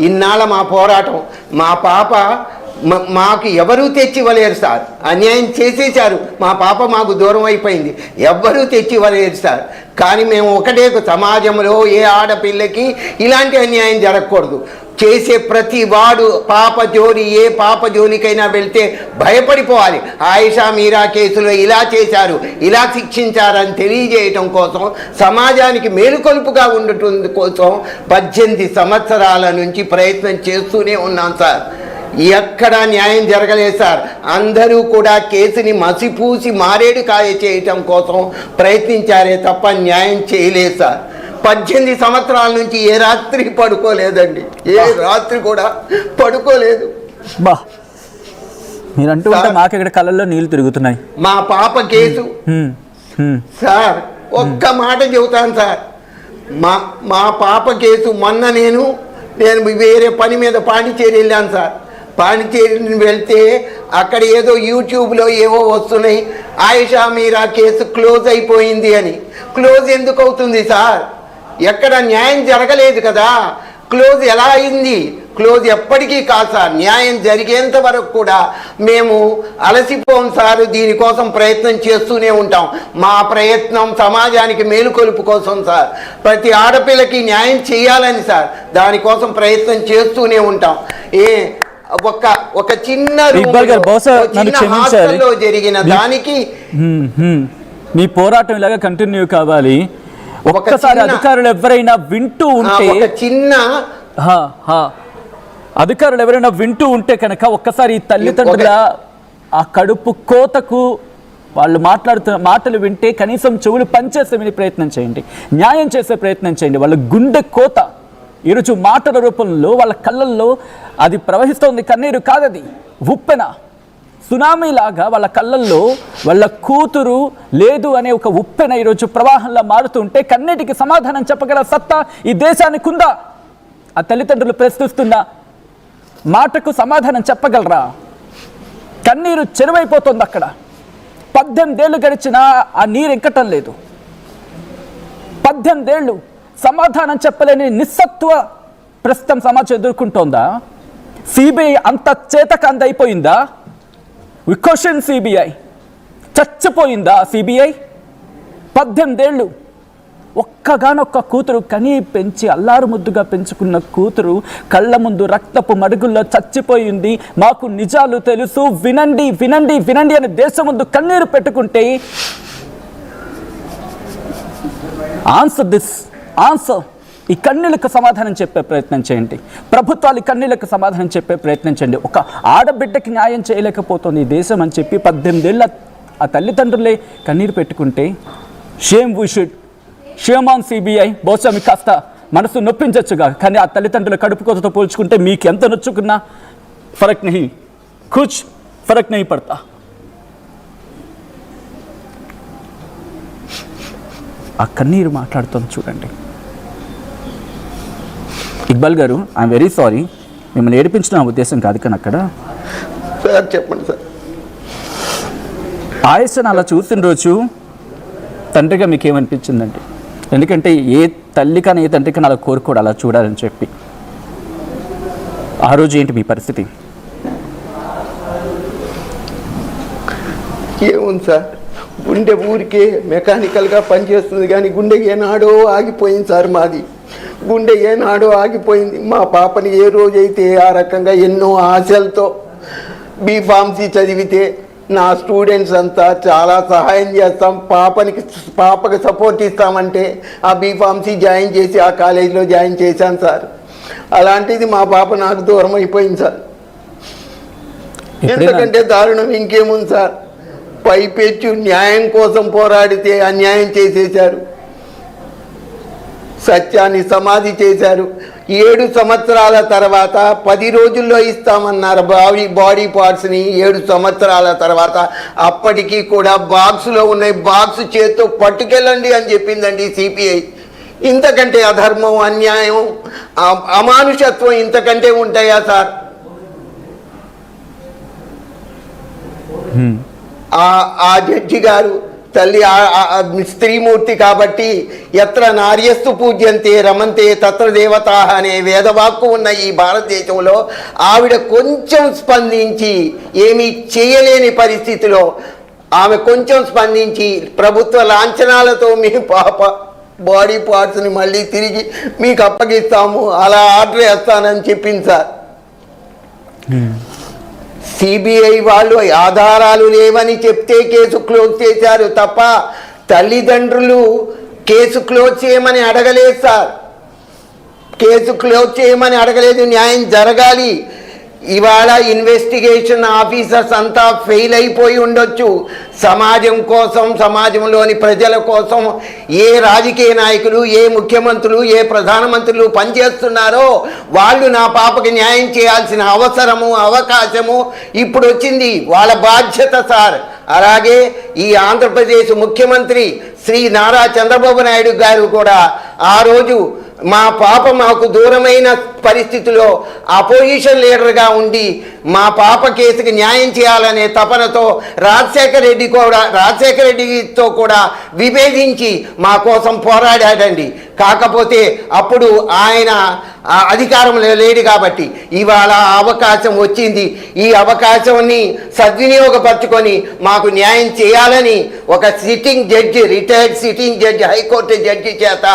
ఇన్నాళ్ళ మా పోరాటం. మా పాప మాకు ఎవరూ తెచ్చివ్వలేరు సార్, అన్యాయం చేసేశారు. మా పాప మాకు దూరం అయిపోయింది, ఎవ్వరూ తెచ్చివ్వలేరు సార్. కానీ మేము ఒకటే, సమాజంలో ఏ ఆడపిల్లకి ఇలాంటి అన్యాయం జరగకూడదు. చేసే ప్రతి వాడు ఏ పాప జోలికైనా వెళ్తే భయపడిపోవాలి. ఆయిషా మీరా కేసులో ఇలా చేశారు, ఇలా శిక్షించారని తెలియజేయటం కోసం, సమాజానికి మేలుకొలుపుగా ఉండటం కోసం 18 సంవత్సరాల నుంచి ప్రయత్నం చేస్తూనే ఉన్నాం సార్. ఎక్కడా న్యాయం జరగలేదు సార్. అందరూ కూడా కేసుని మసిపూసి మారేడుకాయ చేయటం కోసం ప్రయత్నించారే తప్ప న్యాయం చేయలేదు సార్. 18 సంవత్సరాల నుంచి ఏ రాత్రి పడుకోలేదండి, ఏ రాత్రి కూడా పడుకోలేదు. మీరంటూ మాకు ఇక్కడ కళ్ళల్లో నీళ్లు తిరుగుతున్నాయి. మా పాప కేసు సార్, ఒక్క మాట చెబుతాను సార్, మా పాప కేసు మొన్న నేను వేరే పని మీద పాండిచేరి వెళ్ళాను సార్. పాండిచేరి వెళ్తే అక్కడ ఏదో యూట్యూబ్లో ఏవో వస్తున్నాయి, ఆయిషా మీరా కేసు క్లోజ్ అయిపోయింది అని. క్లోజ్ ఎందుకు అవుతుంది సార్? ఎక్కడ న్యాయం జరగలేదు కదా, క్లోజ్ ఎలా అయింది? క్లోజ్ ఎప్పటికీ కాదు సార్. న్యాయం జరిగేంత వరకు కూడా మేము అలసిపోం సార్. దీనికోసం ప్రయత్నం చేస్తూనే ఉంటాం. మా ప్రయత్నం సమాజానికి మేలుకొలుపు కోసం సార్. ప్రతి ఆడపిల్లకి న్యాయం చేయాలని సార్, దానికోసం ప్రయత్నం చేస్తూనే ఉంటాం. ఒక చిన్న హాస్టల్లో జరిగిన దానికి మీ పోరాటం ఇలాగా కంటిన్యూ కావాలి. ఒక్కసారి అధికారులు ఎవరైనా వింటూ ఉంటే, అధికారులు ఎవరైనా వింటూ ఉంటే కనుక ఒక్కసారి ఈ తల్లిదండ్రుల ఆ కడుపు కోతకు వాళ్ళు మాట్లాడుతున్న మాటలు వింటే కనీసం చెవులు పనిచేసే వినే ప్రయత్నం చేయండి, న్యాయం చేసే ప్రయత్నం చేయండి. వాళ్ళ గుండె కోత ఈరోజు మాటల రూపంలో వాళ్ళ కళ్ళల్లో అది ప్రవహిస్తోంది. కన్నీరు కాదది, ఉప్పెన, సునామీ లాగా వాళ్ళ కళ్ళల్లో వాళ్ళ కూతురు లేదు అనే ఒక ఉప్పెన ఈరోజు ప్రవాహంలా మారుతుంటే కన్నీటికి సమాధానం చెప్పగల సత్తా ఈ దేశానికి ఉందా? ఆ తల్లిదండ్రులు ప్రశ్నిస్తున్న మాటకు సమాధానం చెప్పగలరా? కన్నీరు చెరువైపోతుంది అక్కడ. 18 ఏళ్ళు గడిచినా ఆ నీరు ఎంకటం లేదు. 18 ఏళ్ళు సమాధానం చెప్పలేని నిస్సత్వ ప్రస్తుతం సమాజం ఎదుర్కొంటోందా? సిబిఐ అంత చేతకంద అయిపోయిందా? వి క్వశ్చన్ సిబిఐ. చచ్చిపోయిందా సిబిఐ? 18 ఏళ్ళు ఒక్కగానొక్క కూతురు కనీ పెంచి అల్లారు ముద్దుగా పెంచుకున్న కూతురు కళ్ళ ముందు రక్తపు మడుగుల్లో చచ్చిపోయింది. మాకు నిజాలు తెలుసు, వినండి వినండి వినండి అని దేశం ముందు కన్నీరు పెట్టుకుంటే ఆన్సర్ దిస్, ఆన్సర్. ఈ కన్నీళ్ళకు సమాధానం చెప్పే ప్రయత్నం చేయండి. ప్రభుత్వాలు ఈ కన్నీళ్ళకు సమాధానం చెప్పే ప్రయత్నం చేయండి. ఒక ఆడబిడ్డకి న్యాయం చేయలేకపోతుంది ఈ దేశం అని చెప్పి 18 ఏళ్ళ ఆ తల్లిదండ్రులే కన్నీరు పెట్టుకుంటే shame, we should shame on CBI. బహుశా మీకు కాస్త మనసు నొప్పించచ్చుగా, కానీ ఆ తల్లిదండ్రుల కడుపు కోతతో పోల్చుకుంటే మీకు ఎంత నొచ్చుకున్నా ఫరక్ నహీ, కుచ్ ఫరక్ నహీ పడతా. ఆ కన్నీరు మాట్లాడుతుంది చూడండి. ఇక్బాల్ గారు, ఐఎమ్ వెరీ సారీ, మిమ్మల్ని ఏడిపించిన ఉద్దేశం కాదు. కానీ అక్కడ సార్ చెప్పండి సార్, ఆయుష్ను అలా చూసిన రోజు తండ్రిగా మీకు ఏమనిపించిందండి? ఎందుకంటే ఏ తల్లి కానీ ఏ తండ్రి కానీ అలా కోరుకోడు అలా చూడాలని చెప్పి. ఆ రోజు ఏంటి మీ పరిస్థితి? ఏముంది సార్, గుండె ఊరికే మెకానికల్గా పనిచేస్తుంది కానీ గుండె ఏనాడో ఆగిపోయింది సార్. మాది గుండె ఏనాడో ఆగిపోయింది. మా పాపని ఏ రోజైతే ఆ రకంగా ఎన్నో ఆశలతో బీఫార్మసీ చదివితే నా స్టూడెంట్స్ అంతా చాలా సహాయం చేస్తాం, పాపకి సపోర్ట్ ఇస్తామంటే ఆ బీఫార్మసీ జాయిన్ చేసి ఆ కాలేజీలో జాయిన్ చేశాను సార్. అలాంటిది మా పాప నాకు దూరం అయిపోయింది సార్. ఎందుకంటే దారుణం ఇంకేముంది సార్, పైపెచ్చు న్యాయం కోసం పోరాడితే అన్యాయం చేసేశారు, సత్యాన్ని సమాధి చేశారు. 7 సంవత్సరాల తర్వాత 10 రోజుల్లో ఇస్తామన్నారు బాడీ పార్ట్స్ని. 7 సంవత్సరాల తర్వాత అప్పటికీ కూడా బాక్స్లో ఉన్నాయి, బాక్స్ చేత్తో పట్టుకెళ్ళండి అని చెప్పిందండి సిపిఐ. ఇంతకంటే అధర్మం, అన్యాయం, అమానుషత్వం ఇంతకంటే ఉంటాయా సార్? ఆ జడ్జి గారు తల్లి స్త్రీమూర్తి కాబట్టి ఎత్ర నార్యస్తు పూజ్యంతే రమంతే తత్ర దేవతా అనే వేదవాక్కు ఉన్న ఈ భారతదేశంలో ఆవిడ కొంచెం స్పందించి ఏమీ చేయలేని పరిస్థితిలో ఆమె కొంచెం స్పందించి ప్రభుత్వ లాంఛనాలతో మీ పాప బాడీ పార్ట్స్ని మళ్ళీ తిరిగి మీకు అప్పగిస్తాము, అలా ఆర్డర్ వేస్తానని చెప్పింది సార్. సిబిఐ వాళ్ళు ఆధారాలు లేవని చెప్తే కేసు క్లోజ్ చేశారు తప్ప తల్లిదండ్రులు కేసు క్లోజ్ చేయమని అడగలేదు సార్. కేసు క్లోజ్ చేయమని అడగలేదు. న్యాయం జరగాలి. ఇవాళ ఇన్వెస్టిగేషన్ ఆఫీసర్స్ అంతా ఫెయిల్ అయిపోయి ఉండొచ్చు. సమాజం కోసం, సమాజంలోని ప్రజల కోసం ఏ రాజకీయ నాయకులు, ఏ ముఖ్యమంత్రులు, ఏ ప్రధానమంత్రులు పనిచేస్తున్నారో వాళ్ళు నా పాపకి న్యాయం చేయాల్సిన అవసరము, అవకాశము ఇప్పుడు వచ్చింది. వాళ్ళ బాధ్యత సార్. అలాగే ఈ ఆంధ్రప్రదేశ్ ముఖ్యమంత్రి శ్రీ నారా చంద్రబాబు నాయుడు గారు కూడా ఆ రోజు మా పాప మాకు దూరమైన పరిస్థితిలో అపోజిషన్ లీడర్గా ఉండి మా పాప కేసుకి న్యాయం చేయాలనే తపనతో రాజశేఖర రెడ్డితో కూడా విభేదించి మా కోసం పోరాడాడండి. కాకపోతే అప్పుడు ఆయన అధికారంలో లేడు కాబట్టి ఇవాళ అవకాశం వచ్చింది. ఈ అవకాశాన్ని సద్వినియోగపరచుకొని మాకు న్యాయం చేయాలని ఒక sitting judge, retired sitting judge, high court judge చేత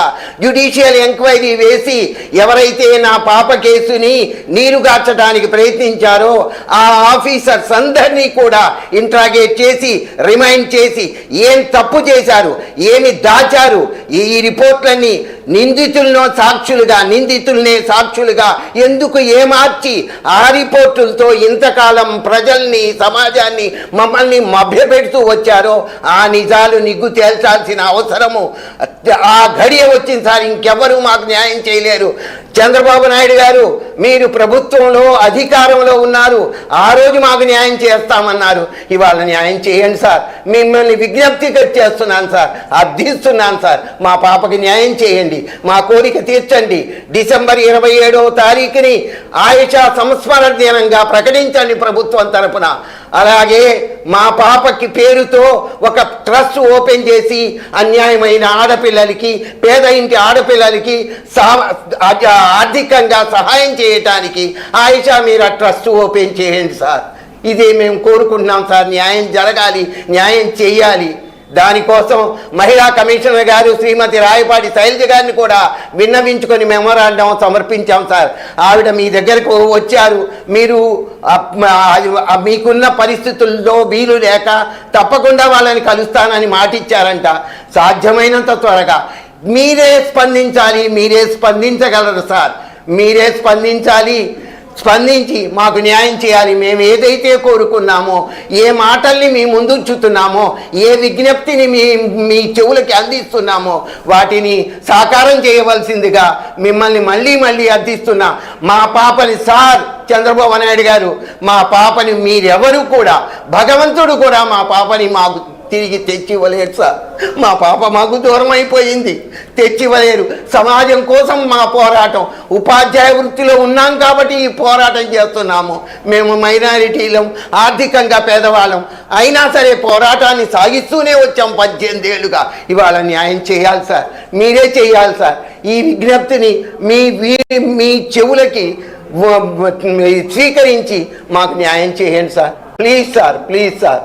జ్యుడిషియల్ ఎంక్వైరీ వేసి ఎవరైతే నా పాప కేసుని నీరుగార్చడానికి ప్రయత్నించారో ఆ ఆఫీసర్స్ అందరినీ కూడా ఇంట్రాగేట్ చేసి రిమైండ్ చేసి ఏం తప్పు చేశారు, ఏమి దాచారు, ఈ రిపోర్ట్లన్నీ నిందితుల్నే సాక్షులుగా ఎందుకు ఏమార్చి ఆ రిపోర్టులతో ఇంతకాలం ప్రజల్ని, సమాజాన్ని, మమ్మల్ని మభ్యపెడుతూ వచ్చారో ఆ నిజాలు నిగ్గు తేల్చాల్సిన అవసరము ఆ ఘడియ వచ్చింది సార్. ఇంకెవరూ మాకు న్యాయం చేయలేరు. చంద్రబాబు నాయుడు గారు మీరు ప్రభుత్వంలో అధికారంలో ఉన్నారు, ఆ రోజు మాకు న్యాయం చేస్తామన్నారు. ఇవాళ న్యాయం చేయండి సార్. మిమ్మల్ని విజ్ఞప్తి చేస్తున్నాను సార్, అర్థిస్తున్నాను సార్. మా పాపకి న్యాయం చేయండి, మా కోరిక తీర్చండి. డిసెంబర్ 27వ తారీఖుని ఆయుషా సంస్మరణ దినంగా ప్రకటించండి ప్రభుత్వం తరపున. అలాగే మా పాపకి పేరుతో ఒక ట్రస్ట్ ఓపెన్ చేసి అన్యాయమైన ఆడపిల్లలకి, పేద ఇంటి ఆడపిల్లలకి ఆర్థికంగా సహాయం చేయటానికి ఆయిషా మీరు ఆ ట్రస్ట్ ఓపెన్ చేయండి సార్. ఇదే మేము కోరుకుంటున్నాం సార్. న్యాయం జరగాలి, న్యాయం చేయాలి. దానికోసం మహిళా కమిషనర్ గారు శ్రీమతి రాయపాటి శైలజ గారిని కూడా విన్నవించుకొని మెమోరాండం సమర్పించాం సార్. ఆవిడ మీ దగ్గరకు వచ్చారు. మీరు మీకున్న పరిస్థితుల్లో వీలు లేక తప్పకుండా వాళ్ళని కలుస్తానని మాటిచ్చారంట. సాధ్యమైనంత త్వరగా మీరే స్పందించాలి, మీరే స్పందించగలరు సార్. మీరే స్పందించి మాకు న్యాయం చేయాలి. మేము ఏదైతే కోరుకున్నామో, ఏ మాటల్ని మీ ముందుంచుతున్నామో, ఏ విజ్ఞప్తిని మీ చెవులకి అందిస్తున్నామో వాటిని సాకారం చేయవలసిందిగా మిమ్మల్ని మళ్ళీ అర్థిస్తున్నా. మా పాపని సార్ చంద్రబాబు నాయుడు గారు, మా పాపని మీరెవరు కూడా, భగవంతుడు కూడా మా పాపని మాకు తిరిగి తెచ్చివ్వలేరు సార్. మా పాప మాకు దూరం అయిపోయింది, తెచ్చివ్వలేరు. సమాజం కోసం మా పోరాటం, ఉపాధ్యాయ వృత్తిలో ఉన్నాం కాబట్టి ఈ పోరాటం చేస్తున్నాము. మేము మైనారిటీలం, ఆర్థికంగా పేదవాళ్ళం, అయినా సరే పోరాటాన్ని సాగిస్తూనే వచ్చాం 18 ఏళ్ళుగా. ఇవాళ న్యాయం చేయాలి సార్, మీరే చేయాలి సార్. ఈ విజ్ఞప్తిని మీ చెవులకి స్వీకరించి మాకు న్యాయం చేయండి sir. Please sir.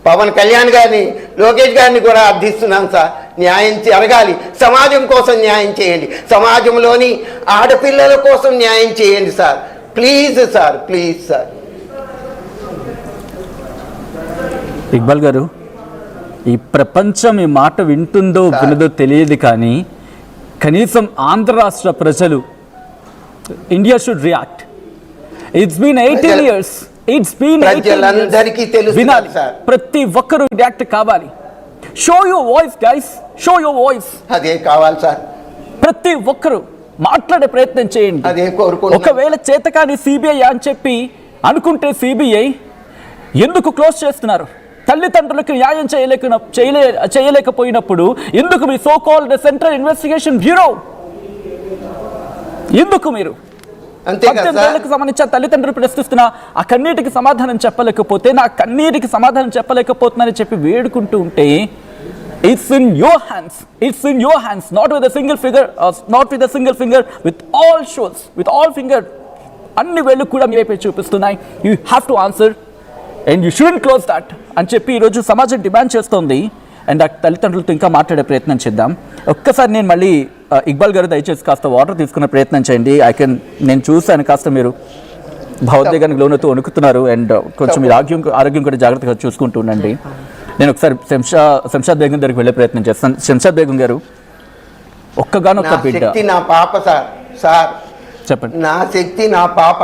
Pavan Kalyan గారిని, లోకేష్ గారిని కూడా అర్థిస్తున్నాం సార్. న్యాయం జరగాలి. సమాజం కోసం న్యాయం చేయండి. సమాజంలోని ఆడపిల్లల కోసం న్యాయం చేయండి సార్. Please sir. ఇక్బాల్ గారు, ఈ ప్రపంచం ఈ మాట వింటుందో వినదో తెలియదు, కానీ కనీసం ఆంధ్ర రాష్ట్ర ప్రజలు, India should react. It's been 18 years. ప్రజలందరికీ తెలుసు సార్. ప్రతి ఒక్కరూ రియాక్ట్ కావాలి. Show your voice guys, show your voice. అదే కావాలి సార్. ప్రతి ఒక్కరూ మాట్లాడే ప్రయత్నం చేయండి. అదే కోరుకుంటున్నాను. ఒకవేళ చేతకాని సిబిఐ అని చెప్పి అనుకుంటే సిబిఐ ఎందుకు క్లోజ్ చేస్తున్నారు? తల్లిదండ్రులకు న్యాయం చేయలేకపోయినప్పుడు ఎందుకు మీ so called central investigation bureau, ఎందుకు మీరు 18 ఏళ్లకు సంబంధించిన తల్లిదండ్రులు ప్రశ్నిస్తున్న ఆ కన్నీటికి సమాధానం చెప్పలేకపోతే, నా కన్నీటికి సమాధానం చెప్పలేకపోతున్నానని చెప్పి వేడుకుంటూ ఉంటే It's in your hands. It's in your hands. Not with a single finger. Not with a single finger. With all shows. With all finger. అన్ని వేళ్ళు కూడా మీ వైపే చూపిస్తున్నాయి. You have to answer. And you shouldn't close that. అని చెప్పి ఈరోజు సమాజం demand చేస్తోంది. అండ్ ఆ తల్లిదండ్రులతో ఇంకా మాట్లాడే ప్రయత్నం చేద్దాం. ఒక్కసారి నేను మళ్ళీ ఇక్బాల్ గారు దయచేసి కాస్త వాటర్ తీసుకునే ప్రయత్నం చేయండి. నేను చూశాను కాస్త మీరు భావోద్వేగానికి లోనవుతూ వణుకుతున్నారు. అండ్ కొంచెం మీరు ఆరోగ్యం కూడా జాగ్రత్తగా చూసుకుంటూ ఉండండి. నేను ఒకసారి శంషాద్ బేగం దగ్గరికి వెళ్ళే ప్రయత్నం చేస్తాను. శంషాద్ బేగం గారు, ఒక్కగానొక్క బిడ్డ. నా పాప సార్ చెప్పండి. నా శక్తి నా పాప.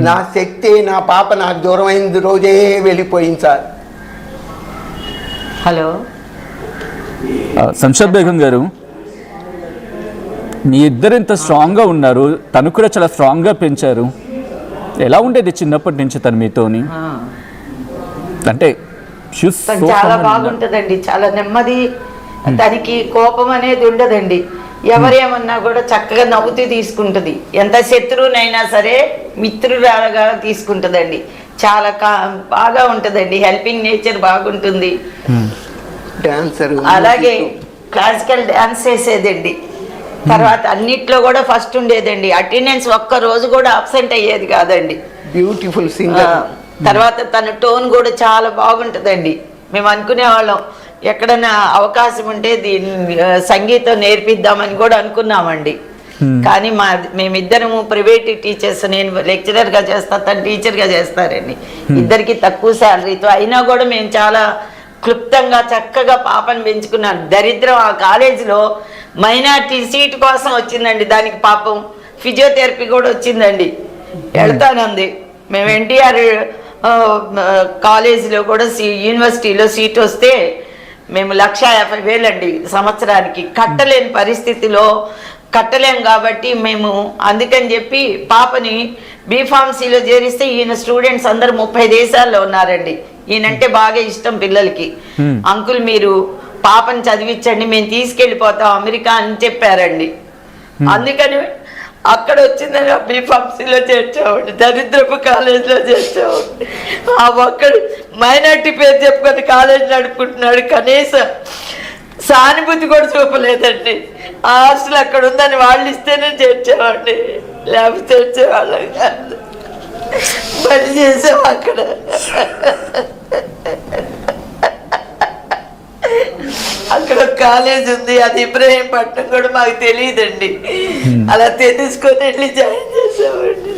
నా శక్తి నా పాప నాకు దూరం అయిన రోజే వెళ్ళిపోయింది సార్. హలో శంషాద్ బేగం గారు, మీ ఇద్దరు ఇంత స్ట్రాంగ్గా ఉన్నారు. తను కూడా చాలా స్ట్రాంగ్గా పెంచారు. ఎలా ఉండేది చిన్నప్పటి నుంచి తను మీతోని? అంటే చాలా బాగుంటుందండి. చాలా నెమ్మది. తనకి కోపం అనేది ఉండదండి. ఎవరేమన్నా కూడా చక్కగా నవ్వుతూ తీసుకుంటుంది. ఎంత శత్రువునైనా సరే మిత్రురాలుగా తీసుకుంటుందండి. చాలా బాగా ఉంటుందండి. హెల్పింగ్ నేచర్ బాగుంటుంది. డాన్సర్, అలాగే క్లాసికల్ డాన్స్ చేసేదండి. తర్వాత అన్నిట్లో కూడా ఫస్ట్ ఉండేదండి. అటెండెన్స్ ఒక్క రోజు కూడా అబ్సెంట్ అయ్యేది కాదండి. Beautiful singer. తర్వాత తన టోన్ కూడా చాలా బాగుంటుందండి. మేము అనుకునే వాళ్ళం ఎక్కడైనా అవకాశం ఉంటే దీన్ని సంగీతం నేర్పిద్దామని కూడా అనుకున్నామండి. కానీ మేమిద్దరము ప్రైవేట్ టీచర్స్. నేను లెక్చరర్గా చేస్తా, తను టీచర్గా చేస్తారండి. ఇద్దరికి తక్కువ శాలరీతో అయినా కూడా మేము చాలా క్లుప్తంగా చక్కగా పాపను పెంచుకున్నాను. దరిద్రం ఆ కాలేజీలో మైనార్టీ సీట్ కోసం వచ్చిందండి. దానికి పాపం ఫిజియోథెరపీ కూడా వచ్చిందండి. వెళ్తానంది. మేము ఎన్టీఆర్ కాలేజీలో కూడా యూనివర్సిటీలో సీట్ వస్తే మేము 1,50,000 అండి సంవత్సరానికి. కట్టలేని పరిస్థితిలో కట్టలేం కాబట్టి మేము అందుకని చెప్పి పాపని బీఫార్మసీలో చేరిస్తే ఈయన స్టూడెంట్స్ అందరు 30 దేశాల్లో ఉన్నారండి. ఈయనంటే బాగా ఇష్టం పిల్లలకి. అంకుల్ మీరు పాపని చదివించండి, మేము తీసుకెళ్ళిపోతాం అమెరికా అని చెప్పారండి. అందుకని అక్కడ వచ్చిందని బీఫార్మసీలో చేర్చామండి. దరిద్రపు కాలేజీలో చేర్చామండి. ఆ ఒక్కడు మైనార్టీ పేరు చెప్పుకొని కాలేజ్ నడుపుకుంటున్నాడు. కనీసం సానుభూతి కూడా చూపలేదండి. ఆ హాస్టల్ అక్కడ ఉందని వాళ్ళు ఇస్తేనే చేర్చామండి, లేకపోతే చేర్చేవాళ్ళం కాదు. పని చేసాం అక్కడ. అక్కడ కాలేజ్ ఉంది, అది ఇబ్రహీంపట్నం కూడా మాకు తెలియదండి. అలా తెలుసుకొని వెళ్ళి జాయిన్ చేసామండి.